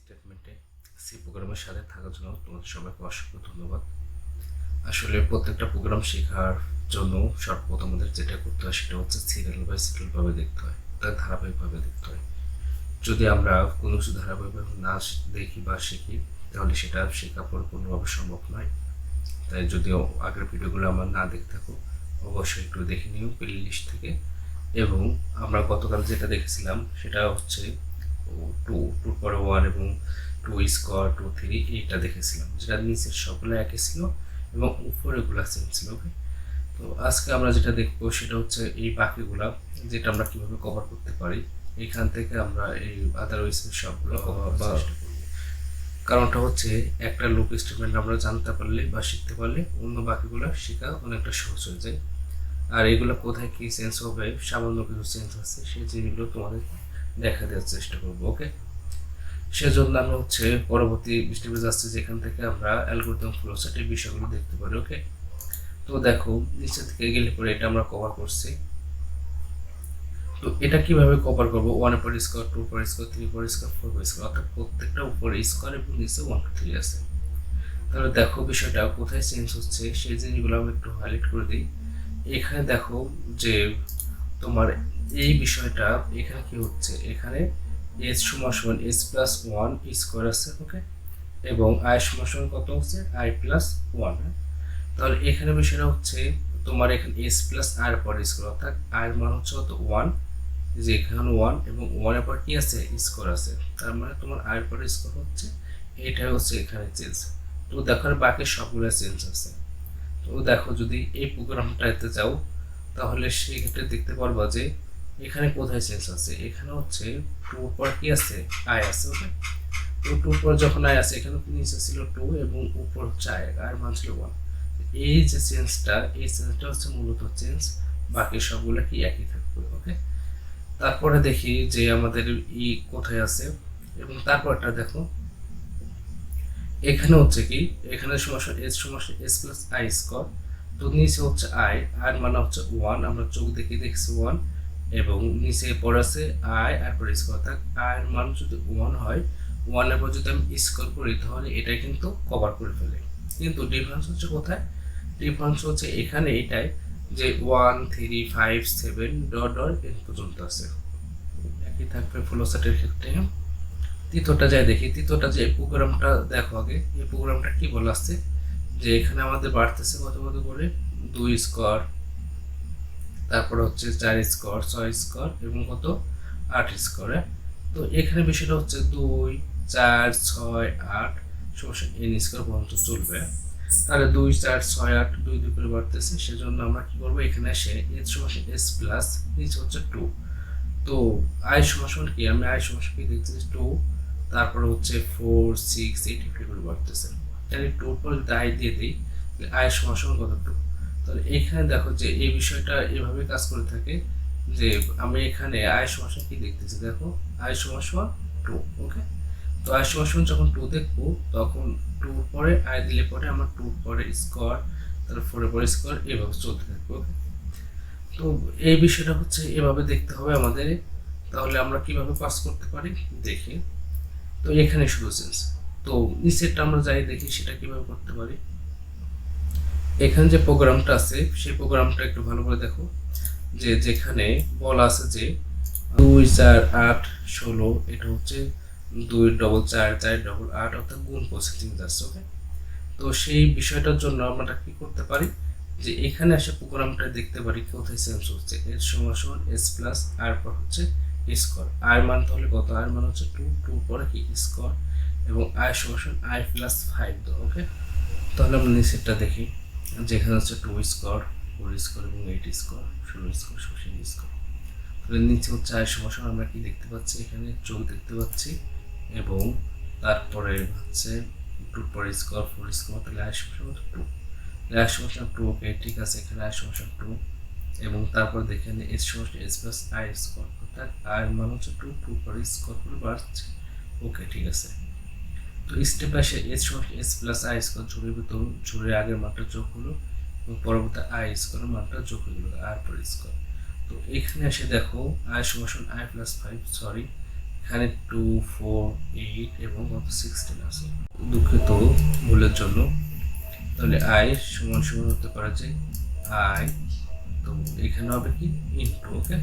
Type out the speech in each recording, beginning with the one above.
স্টেটমেন্টে সি প্রোগ্রামের সাথে থাকার জন্য তোমাদের সবাইকে অসংখ্য ধন্যবাদ। আসলে প্রত্যেকটা প্রোগ্রাম শেখার জন্য সর্বপ্রথম আমাদের যেটা করতে হয় সেটা হচ্ছে সিরিয়ালভাবে দেখতে হয়, তার ধারাবাহিকভাবে দেখতে হয়। যদি আমরা কোনো কিছু ধারাবাহিকভাবে না দেখি বা শিখি তাহলে সেটা শেখা পরিপূর্ণভাবে সম্ভব নয়। তাই যদিও আগের ভিডিওগুলো আমার না দেখে থাকো অবশ্যই একটু দেখে নিও প্লে লিস্ট থেকে। এবং আমরা গতকাল যেটা দেখেছিলাম সেটা হচ্ছে টুর পরে 1 এবং 2 স্কোয়ার 2 3 এইটা দেখেছিলাম, যেটা নিচের সবগুলো একই ছিল এবং উপরেগুলো সেম ছিল। ওকে, তো আজকে আমরা যেটা দেখবো সেটা হচ্ছে এই বাকিগুলা যেটা আমরা কিভাবে কভার করতে পারি। এখান থেকে আমরা এই আদারওয়াইজ সবগুলো কভার করার চেষ্টা করব। কারণটা হচ্ছে একটা লুপ স্টেটমেন্ট আমরা জানতে পারলে বা শিখতে পারলে অন্য বাকিগুলো শেখা অনেকটা সহজ হয়ে যায়। আর এগুলো কোথায় কি চেঞ্জ হবে, সামান্য কিছু চেঞ্জ আছে সেই জিনিসগুলো তোমাদের দেখা দেওয়ার চেষ্টা করবো। ওকে, সেজন্য আমরা হচ্ছে পরবর্তী স্টেপে যাচ্ছি, যেখান থেকে আমরা অ্যালগরিদম ফ্লোচার্টের বিষয়গুলো দেখতে পারি। ওকে, তো দেখো নিচে থেকে গেলে পরে এটা আমরা কভার করছি। তো এটা কিভাবে কভার করবো, 1 পর স্কোয়ার 2 পর স্কোয়ার 3 পর স্কোয়ার 4 পর স্কোয়ার, অর্থাৎ প্রত্যেকটা উপরে স্কোয়ার এবং নিচে 1 2 3 আছে। তাহলে দেখো বিষয়টা কোথায় চেঞ্জ হচ্ছে সেই জিনিসগুলো আমি একটু হাইলাইট করে দিই। এখানে দেখো যে তোমার এই বিষয়টা এখানে কি হচ্ছে, এখানে এস সমান সমান এস প্লাস 1 স্কোয়ার আছে। ওকে, এবং আই সমান সমান কত হচ্ছে আই প্লাস 1। তাহলে এখানে বিষয়টা হচ্ছে তোমার এখানে এস প্লাস আর পর স্কোয়ার, অর্থাৎ আয়ের মান হচ্ছে কত 1, যে এখানে 1 এবং 1 এর পর কি আছে স্কোয়ার আছে, তার মানে তোমার আয়ের পর স্কোয়ার হচ্ছে, এটাই হচ্ছে এখানে চেঞ্জ। তো দেখো বাকি সবগুলো চেঞ্জ আছে। তো দেখো যদি এই প্রোগ্রামটাতে যাও তাহলে সেক্ষেত্রে দেখতে পারবা যে এখানে কোথায় চেঞ্জ আছে, এখানে হচ্ছে 2 পর কি আছে আই আছে। ওকে, তো 2 পর যখন আই আছে এখানে নিচে ছিল 2 এবং উপর হচ্ছে আই, আর মান ছিল 1। এই যে চেঞ্জটা, এই চেঞ্জটা হচ্ছে মূলত চেঞ্জ, বাকি সবগুলো কি একই থাকবে। ওকে, তারপরে দেখি যে আমাদের ই কোথায় আছে, এবং তারপরটা দেখো এখানে হচ্ছে কি, এখানে সমস্যা এস প্লাস আই স্কোয়ার। তো নিচে হচ্ছে আই, আর মানে হচ্ছে 1, আমরা চোখ দেখে দেখছি 1, এবং নিচে পর আছে আই আর পর স্কোয়ার, থাক আয়ের মান যদি 1 হয় 1 এর পর যদি আমি স্কোয়ার করি তাহলে এটাই কিন্তু কভার করে ফেলে। কিন্তু ডিফারেন্স হচ্ছে কোথায়, ডিফারেন্স হচ্ছে এখানে এটাই যে 1 3 5 7 ডট ডট এন পর্যন্ত আছে, একই থাকবে ফ্লোচার্টের ক্ষেত্রে। তৃতীয়টা যাই দেখি, তৃতীয়টা যে প্রোগ্রামটা দেখো আগে, এই প্রোগ্রামটা কি বলা আছে যে এখানে আমাদের বাড়তেছে কত কত করে 2 স্কোয়ার, তারপরে হচ্ছে 4 স্কোয়ার 6 স্কোয়ার এবং কত 8 স্কোয়ার। তো এখানে বিষয়টা হচ্ছে 2 4 6 8 সমস্যা এন স্কোয়ার পর্যন্ত চলবে। তাহলে 2 4 6 8 2 2 করে বাড়তেছে, সেজন্য আমরা কি করবো এখানে এসে এস সমস্যা এস প্লাস নিচে হচ্ছে 2। তো আই সমান কি, আমি আই সমান কি দেখছি 2, তারপরে হচ্ছে 4 6 8 50 করে বাড়তেছে। তাহলে 2 পর যদি আই দিয়ে দিই আই সমান কত 2। তাহলে এখানে দেখো যে এই বিষয়টা এভাবে কাজ করে থাকে যে আমি এখানে আই সমান কি দেখতেছি, দেখো আই সমান 2। ওকে, তো আই সমান যখন 2 দেখবো তখন 2 পরে আই দিলে পরে আমার 2 পরে স্কোয়ার, তারপর 4 পরে স্কোয়ার, এভাবে চলতে থাকবে। ওকে, তো এই বিষয়টা হচ্ছে এভাবে দেখতে হবে আমাদের। তাহলে আমরা কিভাবে পাস করতে পারি দেখি। তো এখানে শুধু চেঞ্জ, তো নিচেরটা আমরা যাই দেখি সেটা কিভাবে করতে পারি। এখানে যে প্রোগ্রামটা আছে সেই প্রোগ্রামটা একটু ভালো করে দেখো, যে যেখানে বলা আছে যে 2 4 8 16, এটা হচ্ছে 2 ডবল 4 4 ডবল 8, অর্থাৎ গুণ প্রসেসিং যাচ্ছে। ওকে, তো সেই বিষয়টার জন্য আমরা কি করতে পারি যে এখানে এসে প্রোগ্রামটা দেখতে পারি কোথায় চেঞ্জ হচ্ছে, এর সমান এস প্লাস আর পর হচ্ছে স্কোয়ার, আর মান তাহলে কত, আর মান হচ্ছে 2 2 পরে কি স্কোয়ার, এবং আই সমান আই প্লাস 5 দাও। ওকে, তাহলে আমরা নিচেরটা দেখি, যেখানে হচ্ছে 2 স্কোয়ার 4 স্কোয়ার এবং 8 স্কোয়ার 16 স্কোয়ার 16 স্কোয়ার। তাহলে নিচে হচ্ছে আই সমান আমরা কি দেখতে পাচ্ছি, এখানে চোখ দেখতে পাচ্ছি, এবং তারপরে হচ্ছে 2 পর স্কোয়ার 4 স্কোয়ার, তাহলে আই সমান 2, আই সমান 2। ওকে, ঠিক আছে, এখানে আই সমান 2, এবং তারপর দেখেন এস সমান এস প্লাস আই স্কোয়ার, অর্থাৎ আই মান হচ্ছে 2 2 পর স্কোয়ার করে বাড়ছে। ওকে, ঠিক আছে, তো স্টেপ আসে এস সমান এস প্লাস আই স্কোয়ার ঝুড়ির ভিতর ঝুড়ির আগের মানটা যোগ হলো এবং পরবর্তী আই স্কোয়ারের মানটা যোগ হলো আর পর স্কোয়ার। তো এখানে এসে দেখো আই সমান আই প্লাস 5, সরি এখানে 2 4 8 এবং 16 আছে, দুঃখিত ভুলের জন্য। তাহলে আই সমান সমান হতে পারে যে আই, তো এখানে হবে কি ইনটু, ওকে।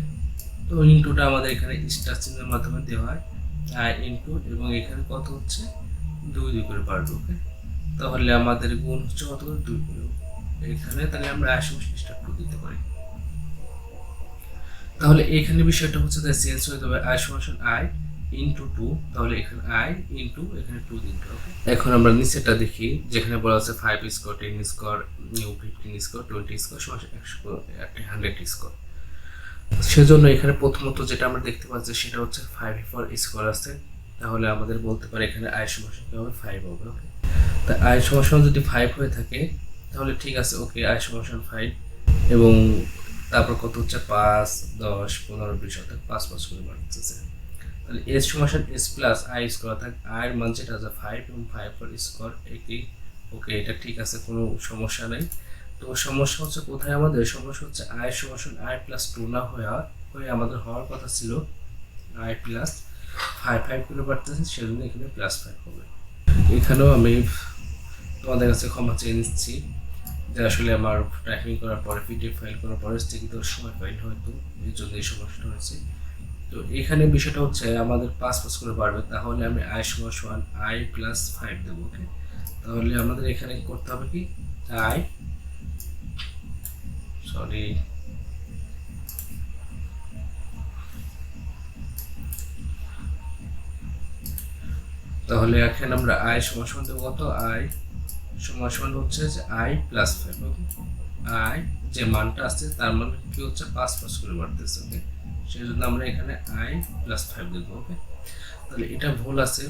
তো ইনটুটা আমাদের এখানে স্টার চিহ্নের মাধ্যমে দেওয়া হয়, আই ইনটু, এবং এখানে কত হচ্ছে 2 করে বাড়বে, ওকে। তাহলে আমাদের গুণ হচ্ছে কত করে 2 করে এখানে, তাহলে আমরা আই সমান স্টার 2 দিতে পারি। তাহলে এখানে বিষয়টা হচ্ছে তাই চেঞ্জ হয়ে যাবে, আই সমান আই ইনটু 2, তাহলে এখানে আই ইনটু এখানে 2 দিতে হবে। এখন আমরা নিচেটা দেখি, যেখানে বলা আছে 5 স্কোর 10 স্কোর 15 স্কোর 20 স্কোর সমান 100 স্কোর। সেজন্য এখানে প্রথমত যেটা আমরা দেখতে পাচ্ছি সেটা হচ্ছে 5 ফর স্কোর আছে, তাহলে আমাদের বলতে পারে এখানে আই সমান কি হবে 5 হবে, ওকে। তা আই সমান যদি 5 হয়ে থাকে তাহলে ঠিক আছে, ওকে, আই সমান 5, এবং তারপর কত হচ্ছে 5 10 15 20 অর্থাৎ 5 5 করে বাড়তেছে। তাহলে এস সমান এস প্লাস আই স্কোয়ার, অর্থাৎ আয়ের মান যেটা আছে 5 এবং 5 ফর স্কোয়ার একই, ওকে, এটা ঠিক আছে, কোনো সমস্যা নেই। তো সমস্যা হচ্ছে কোথায়, আমাদের সমস্যা হচ্ছে আই সমান আই প্লাস 2 না হয়ে আমাদের হওয়ার কথা ছিল আই প্লাস 5 করে বাড়তেছে, সেজন্য এখানে প্লাস 5 হবে। এখানেও আমি তোমাদের কাছে ক্ষমা চেয়ে নিচ্ছি যে আসলে আমার টাইপিং করার পরে পিডিএফ ফাইল করার পরে স্থগিত সময় পাইনি, হয়তো এই জন্য এই সমস্যাটা হয়েছে। তো এখানে বিষয়টা হচ্ছে আমাদের 5 5 করে বাড়বে, তাহলে আমি আই সমান আই প্লাস 5 দেবো, ওকে। তাহলে আমাদের এখানে করতে হবে কি আই, সরি, তাহলে এখানে আমরা আই সমান দেবো কত, আই সমান হচ্ছে যে আই প্লাস 5, ওকে। আই যে মানটা আছে তার মান কি হচ্ছে 5 5 করে বাড়তেছে, ওকে। সেই জন্য আমরা এখানে আই প্লাস 5 দেবো, ওকে। তাহলে এটা ভুল আছে,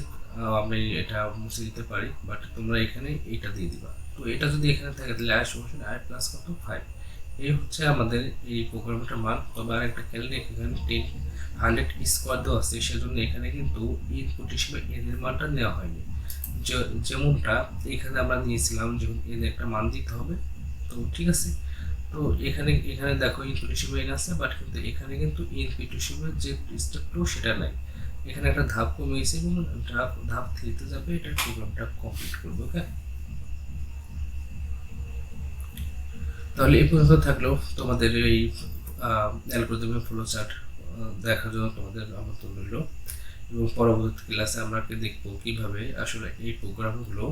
আমি এটা মুছে দিতে পারি, বাট তোমরা এখানে এইটা দিয়ে দিবা। তো এটা যদি এখানে থাকে তাহলে আই সমান আই প্লাস কত 5, এই হচ্ছে আমাদের এই প্রোগ্রামটার মান। তবে আর একটা খেয়াল রেখে, এখানে 100 স্কোয়ার দেওয়া আছে, সেজন্য এখানে কিন্তু ইনপুট হিসেবে এন এর মানটা নেওয়া হয়নি, যেমনটা এখানে আমরা নিয়েছিলাম, যেমন এন একটা মান দিতে হবে। তো ঠিক আছে, তো এখানে দেখো ইনপুট হিসেবে এন আছে, বাট কিন্তু এখানে কিন্তু ইনপুট হিসেবে যে স্টেপ 2 সেটা নাই, এখানে একটা ধাপ কমে গেছে এবং ধাপ 3-তে যাবে, এটা প্রোগ্রামটা কমপ্লিট করবে, ওকে। তাহলে এই পর্যন্ত থাকলেও তোমাদের এই অ্যালগরিদমের ফ্লোচার্ট দেখার জন্য তোমাদের আমন্ত্রণ রইল, এবং পরবর্তী ক্লাসে আমরা দেখবো কিভাবে আসলে এই প্রোগ্রামগুলো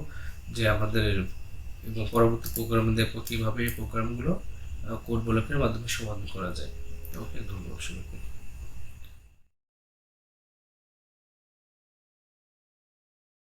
যে আমাদের, এবং পরবর্তী প্রোগ্রামে দেখবো কিভাবে এই প্রোগ্রামগুলো কোড ব্লকের মাধ্যমে সমাধান করা যায়, ওকে। ধন্যবাদ সবাইকে।